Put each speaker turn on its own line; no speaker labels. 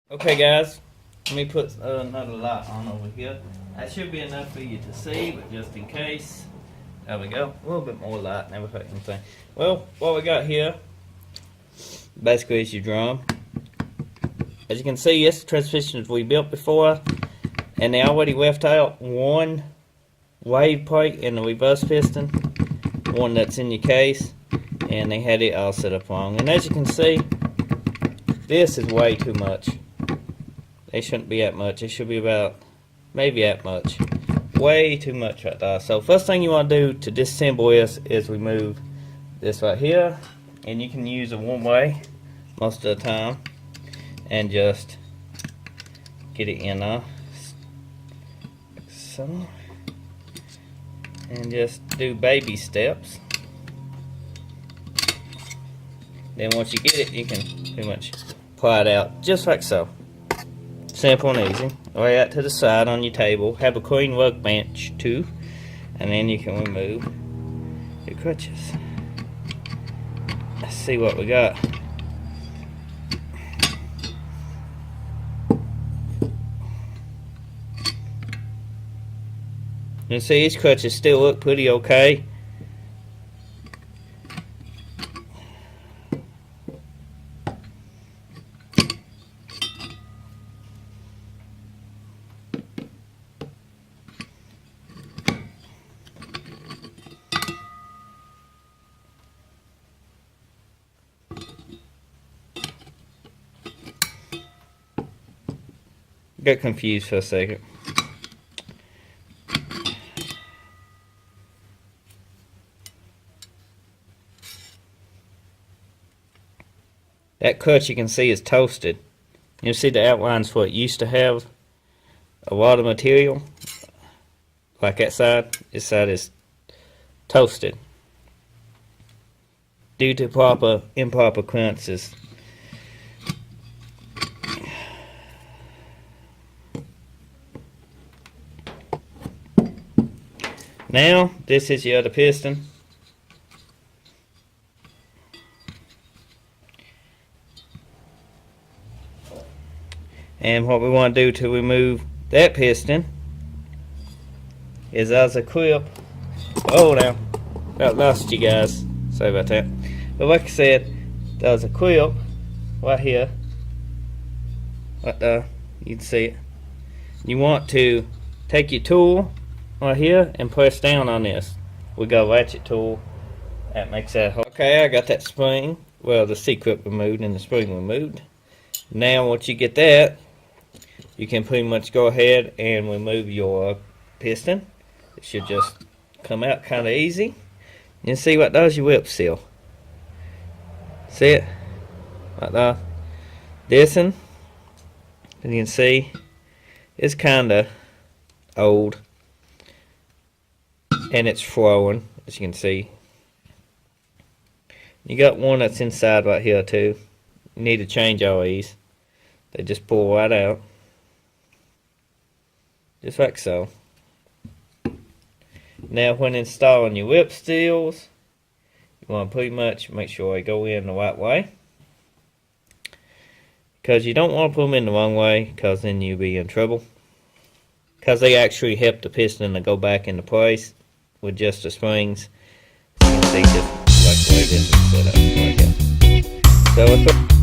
Okay guys, let me put another light on over here. That should be enough for you to see, but just in case, there we go. A little bit more light, never hurt anything. Well, what we got here basically is your drum. As you can see, it's the transmissions we built before, and they already left out one wave plate in the reverse piston, one that's in your case, and they had it all set up wrong. And as you can see, this is way too much. They shouldn't be that much. It should be about maybe that much. Way too much right there. So first thing you want to do to disassemble this is remove this right here, and you can use a one way most of the time and just get it in there. So, and just do baby steps. Then once you get it, you can pretty much pry it out just like so. Simple and easy. Lay that to the side on your table. Have a clean workbench too, and then you can remove your crutches. Let's see what we got. You see these crutches still look pretty okay. Got confused for a second. That crutch you can see is toasted. You see the outlines for it used to have a lot of material. Like that side, this side is toasted due to improper clearances. Now, this is your other piston. And what we want to do to remove that piston is as a clip. Oh, now, about lost you guys. Sorry about that. But like I said, there's a clip right here. Right there. You can see it. You want to take your tool right here and press down on this. We got a ratchet tool that makes that hole. Okay, I got that spring, well, the C-clip removed and the spring removed. Now once you get that, you can pretty much go ahead and remove your piston. It should just come out kind of easy. You see what does your whip seal. See it? Right there. This one, as you can see, it's kind of old. And it's flowing, as you can see. You got one that's inside right here too. You need to change all these. They just pull right out. Just like so. Now when installing your whip seals, you want to pretty much make sure they go in the right way. Because you don't want to put them in the wrong way, because then you'll be in trouble. Because they actually help the piston to go back into place with just the springs. So you can see just like the way this is set up right here. So